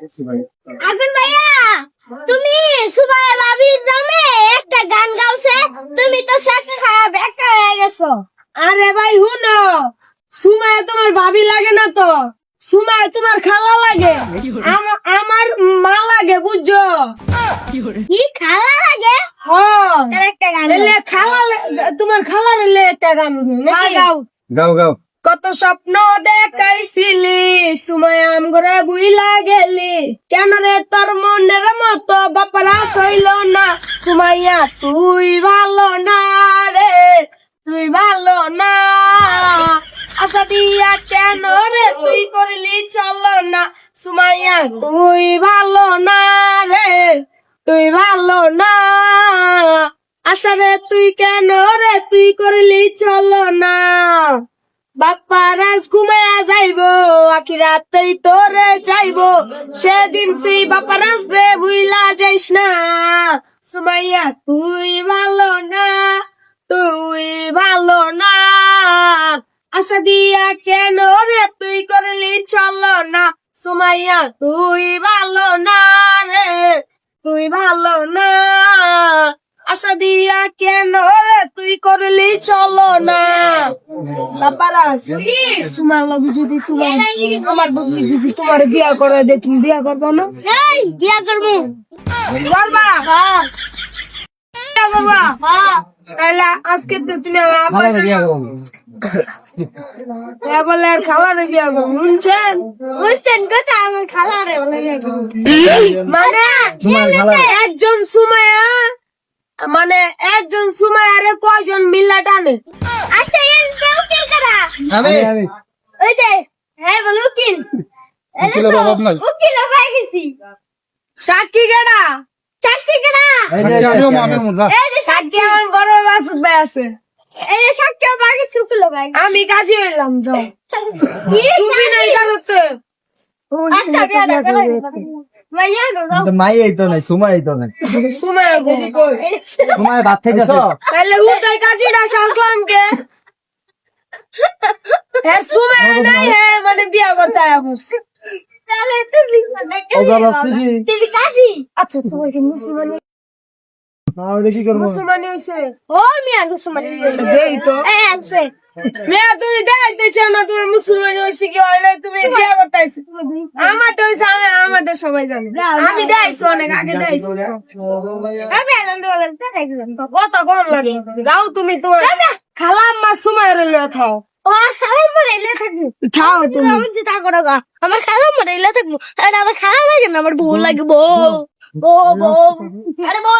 আগুন ভাইয়া তুমি সুবাই ভাবির নামে একটা গান গাওছে, তুমি তো সাথে খারাপ একা হয়ে গেছো। আরে ভাই হুনো, সুমাইয়া তোমার ভাবি লাগে না তো, সুমাইয়া তোমার খালা লাগে, আমার মা লাগে, বুঝছো? কি খালা লাগে? হ্যাঁ, তার একটা গান এলে খালা তোমার খালার এলে একটা গান গাও। গাও গাও। কত স্বপ্ন দেখাইছিলি সুমাইয়া আমগরে বুইলা গেলি, কেন রে তোর মনের মতো বাপারা সইল না? সুমাইয়া তুই ভালো না রে, তুই ভালো না, আশা দিয়া কেন রে তুই করলি চলো না? সুমাইয়া তুই ভালো না রে, তুই ভালো না, আশা রে তুই কেন রে তুই করলি চলো না? বাপ্পা রাজ ঘুমায়া যাইবো, আখি রাতেই তোরে চাইবো, সেদিন তুই বাপ্পা রাজ রে ভুইলা যাইস না। সুমাইয়া তুই ভালো না, তুই ভালো না, আশা দিয়া কেন রে তুই করলি চলো না? সুমাইয়া তুই ভালো না রে, তুই ভালো না, আশা দিয়া কেন রে তুই করলি চলো না? বাপারাস সুমাইয়া যদি তোমার আমার বন্ধু যদি তোমার বিয়া করে দে, তুমি বিয়া করবো না? এই বিয়া করবো। করবা? হ্যাঁ বিয়া করবা? হ্যাঁ তাহলে আজকে তো তুমি আমার আব্বার সাথে বলে আর খাবার বিয়া করবো, শুনছেন? বুঝছেন কথা, আমার খালা রে বলে বিয়া করবো। মানে একজন সুমাইয়া, মানে একজন সুমাইয়া রে কয়জন মিল্লা টানে? আচ্ছা এর কেউ কি করা? আমি ওই যে হ্যাঁ বলো উকিল। এই যে উকিলের তো, অভাব নাই। উকিল হয়ে গেছি। সাক্ষী কেডা? চাকরি করা। এই যে সাক্ষী আমার বড় মাসুদ ভাই আছে, এই যে সাক্ষী হয়ে গেছি, উকিল হয়ে গেছি। আমি কাজে হইলাম, যাও কি তুমি নাই কারোতে। আচ্ছা বিয়া না করো। ভাইয়া দাও। মাই তো নাই, সুমাই তো নাই। সুমাইয়া গো সুমাই ভাত খাইছো? তাহলে উদয় কাজীরা সাজলাম কে? হ্যাঁ সুমাইয়া নাই, হ্যাঁ মানে বিয়া করতে আসছে। তাহলে তুমি তুমি কাজী। আচ্ছা তোমার কি মুসলমানি কি করবো? মুসলমানি হয়েছে? ও মিয়া মুসলমান দেই তো এই আছে। মেয়া তুমি দেখাইতে চাও না তুমি মুসলমানি হয়েছে কি হয় না, তুমি বিয়া করতে আসছো। আমারটা হয়েছে, আমারটা সবাই জানে, আমি দেখাইছি অনেক আগে দেখাইছি। আমি আনন্দ বলেন তো একজন তো। কত গরম লাগে, যাও তুমি তোমার খালা আম্মা সুমাইয়ের লইয়া থাও। ও সালাম মরে এলে থাকবো। থাও তুমি। আমি যে তা করো গা। আমার খালা মরে এলে থাকবো। আরে আমার খালা লাগে না, আমার বউ লাগে বউ। বউ বউ। আরে বউ